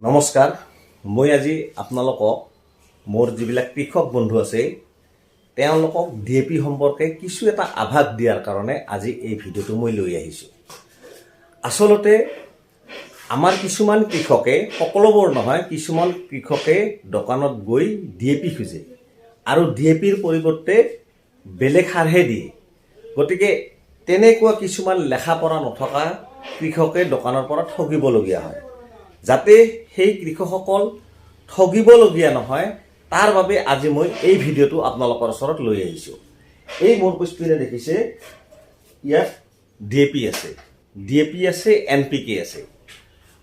নমস্কাৰ মই আজি আপোনালোকক মোৰ যিবিলাক কৃষক বন্ধু আছে তেওঁলোকক ডিএপি সম্পৰ্কে কিছু এটা আভাস দিয়াৰ কাৰণে আজি এই ভিডিঅ'টো মই লৈ আহিছোঁ। আসলতে আমাৰ কিছুমান কৃষকে সকলোবোৰ নহয় কিছুমান কৃষকে দোকানত গৈ ডিএপি খুজে আৰু ডিএপিৰ পৰিৱৰ্তে বেলেগ সাৰহে দিয়ে। গতিকে তেনেকুৱা কিছুমান লেখা পঢ়া নথকা কৃষকে দোকানৰ পৰা ঠগিবলগীয়া হয়। যাতে সেই কৃষকসকল ঠগিবলগীয়া নহয় তাৰ বাবে আজি মই এই ভিডিঅ'টো আপোনালোকৰ ওচৰত লৈ আহিছোঁ। এই মোৰ পিছপিনে দেখিছে ইয়াত ডিএপি আছে, এনপিকে আছে।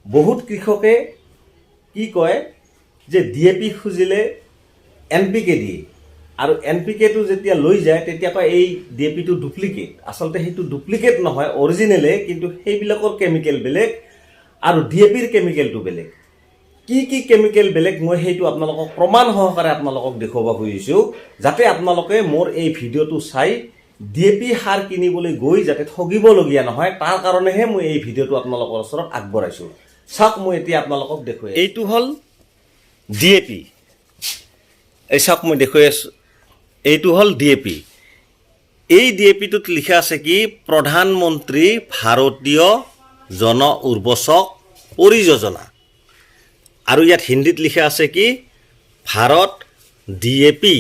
বহুত কৃষকে কি কয় যে ডিএপি খুজিলে এনপিকে দিয়ে আৰু এনপিকেটো যেতিয়া লৈ যায় তেতিয়া কয় এই ডিএপিটো ডুপ্লিকেট। আচলতে সেইটো ডুপ্লিকেট নহয়, অৰিজিনেলে, কিন্তু সেইবিলাকৰ কেমিকেল বেলেগ আৰু ডিএপিৰ কেমিকেলটো বেলেগ। কি কি কেমিকেল বেলেগ মই সেইটো আপোনালোকক প্ৰমাণ সহকাৰে আপোনালোকক দেখুৱাব খুজিছোঁ, যাতে আপোনালোকে মোৰ এই ভিডিঅ'টো চাই ডিএপি সাৰ কিনিবলৈ গৈ যাতে ঠগিবলগীয়া নহয় তাৰ কাৰণেহে মই এই ভিডিঅ'টো আপোনালোকৰ ওচৰত আগবঢ়াইছোঁ। চাওক মই এতিয়া আপোনালোকক দেখুৱাই এইটো হ'ল ডিএপি। এই চাওক মই দেখুৱাই আছোঁ, এইটো হ'ল ডিএপি। এই ডিএপিটোত লিখা আছে কি প্ৰধানমন্ত্ৰী ভাৰতীয় জন উৰ্বৰক পৰিযোজনা, আৰু ইয়াত হিন্দীত লিখা আছে কি ভাৰত ডিএপি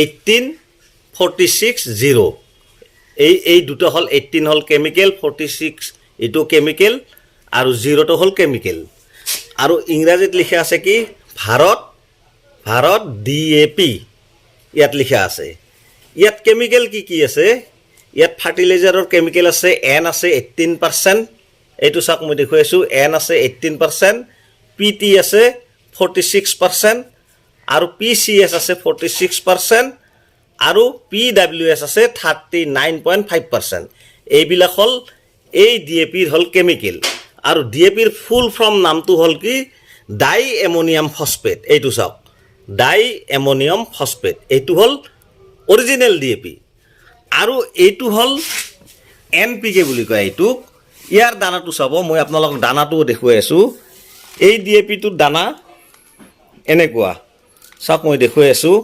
1846-0। এই দুটা হ'ল 18 হ'ল কেমিকেল, 46 এইটো কেমিকেল আৰু 0টো হ'ল কেমিকেল। আৰু ইংৰাজীত লিখা আছে কি ভাৰত ডিএপি ইয়াত লিখা আছে। ইয়াত কেমিকেল কি কি আছে? ইয়াত ফাৰ্টিলাইজাৰৰ কেমিকেল আছে, এন আছে 18%। এইটো চাওক মই দেখুৱাইছোঁ, এন আছে 18%, পিটি আছে 46%, আৰু পিচিএছ আছে 46%, আৰু পিডাব্লিউএছ আছে 39.5%। এইবিলাক হ'ল এই ডিএপিৰ হ'ল কেমিকেল। আৰু ডিএপিৰ ফুল ফৰ্ম নামটো হ'ল কি ডাই এমনিয়াম ফচফেট। এইটো চাওক ডাই এমনিয়াম ফচফেট, এইটো হ'ল অৰিজিনেল ডিএপি। আৰু এইটো হ'ল এনপিকে বুলি কয় এইটোক। ইয়াৰ দানাটো চাব, মই আপোনালোকক দানাটোও দেখুৱাই আছোঁ। এই ডিএপিটোৰ দানা এনেকুৱা চাওক মই দেখুৱাই আছোঁ।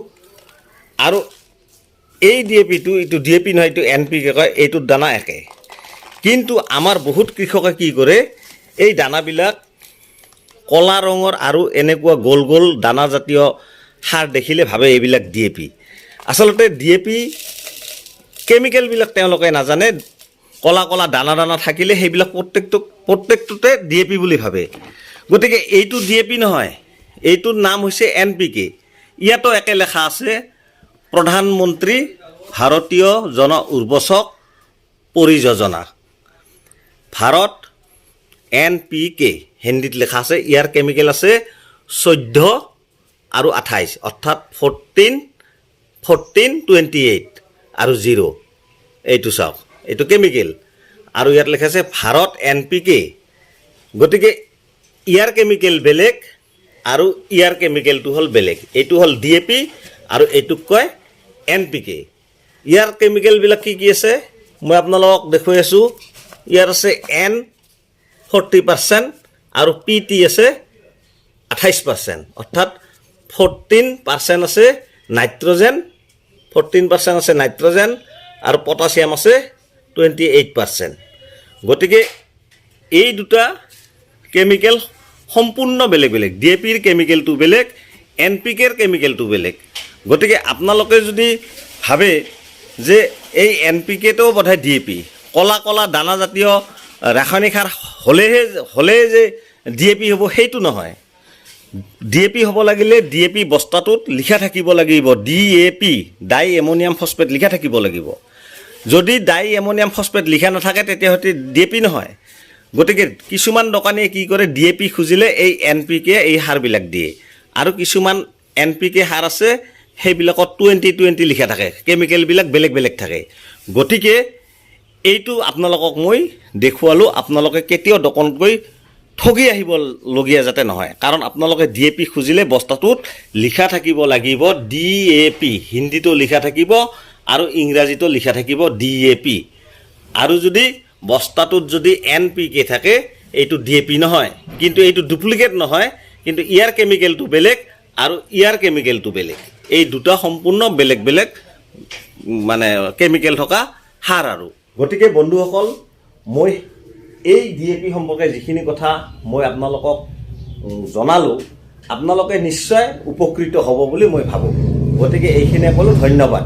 আৰু এই ডিএপিটো এইটো ডিএপি নহয়, এইটো এনপিকে কয়, এইটোৰ দানা একে। কিন্তু আমাৰ বহুত কৃষকে কি কৰে এই দানাবিলাক কলা ৰঙৰ আৰু এনেকুৱা গোল গোল দানাজাতীয় সাৰ দেখিলে ভাবে এইবিলাক ডিএপি। আচলতে ডিএপি কেমিকেলবিলাক তেওঁলোকে নাজানে। কলা কলা দানা দানা থাকিলে সেইবিলাক প্ৰত্যেকটোতে ডিএপি বুলি ভাবে। গতিকে এইটো ডিএপি নহয়, এইটোৰ নাম হৈছে এনপিকে। ইয়াতো একে লেখা আছে প্ৰধানমন্ত্ৰী ভাৰতীয় জন উৰ্বৰক পৰিযোজনা ভাৰত এনপিকে হিন্দীত লেখা আছে। ইয়াৰ কেমিকেল আছে 14 আৰু 28, অৰ্থাৎ 14, 28 আৰু 0। এইটো চাওক এইটো কেমিকেল, আৰু ইয়াত লেখা আছে ভাৰত এনপিকে। গতিকে ইয়াৰ কেমিকেল বেলেগ আৰু ইয়াৰ কেমিকেলটো হ'ল বেলেগ। এইটো হ'ল ডিএপি আৰু এইটোক কয় এনপিকে। ইয়াৰ কেমিকেলবিলাক কি কি আছে মই আপোনালোকক দেখুৱাই আছোঁ। ইয়াৰ আছে এন 40% আৰু পিটি আছে 28%, অৰ্থাৎ 14% আছে নাইট্ৰজেন, 14% আছে নাইট্ৰজেন, আৰু পটাছিয়াম আছে 28%। গতিকে এই দুটা কেমিকেল সম্পূৰ্ণ বেলেগ বেলেগ। ডিএপিৰ কেমিকেলটো বেলেগ, এনপিকেৰ কেমিকেলটো বেলেগ। গতিকে আপোনালোকে যদি ভাবে যে এই এনপিকেটোও বোধহয় ডিএপি, কলা কলা দানাজাতীয় ৰাসায়নিক সাৰ হ'লে যে ডিএপি হ'ব সেইটো নহয়। ডিএপি হ'ব লাগিলে ডিএপি বস্তাটোত লিখা থাকিব লাগিব ডিএপি ডাই এমনিয়াম ফচফেট লিখা থাকিব লাগিব। যদি ডাই এমনিয়াম ফচফেট লিখা নাথাকে তেতিয়াহ'লে ডিএপি নহয়। গতিকে কিছুমান দোকানীয়ে কি কৰে ডিএপি খুজিলে এই এনপিকে এই সাৰবিলাক দিয়ে, আৰু কিছুমান এনপিকে সাৰ আছে সেইবিলাকত 20 লিখা থাকে, কেমিকেলবিলাক বেলেগ বেলেগ থাকে। গতিকে এইটো আপোনালোকক মই দেখুৱালোঁ, আপোনালোকে কেতিয়াও দোকানত গৈ ঠগি আহিবলগীয়া যাতে নহয়। কাৰণ আপোনালোকে ডিএপি খুজিলে বস্তাটোত লিখা থাকিব লাগিব ডিএপি, হিন্দীটো লিখা থাকিব আৰু ইংৰাজীটো লিখা থাকিব ডিএপি। আৰু যদি বস্তাটোত যদি এনপিকে থাকে এইটো DAP নহয়, কিন্তু এইটো ডুপ্লিকেট নহয়, কিন্তু ইয়াৰ কেমিকেলটো বেলেগ আৰু ইয়াৰ কেমিকেলটো বেলেগ। এই দুটা সম্পূৰ্ণ বেলেগ বেলেগ মানে কেমিকেল থকা সাৰ আৰু। গতিকে বন্ধুসকল, মই এই DAP সম্পৰ্কে যিখিনি কথা মই আপোনালোকক জনালোঁ, আপোনালোকে নিশ্চয় উপকৃত হ'ব বুলি মই ভাবোঁ। গতিকে এইখিনিয়ে ক'লোঁ, ধন্যবাদ।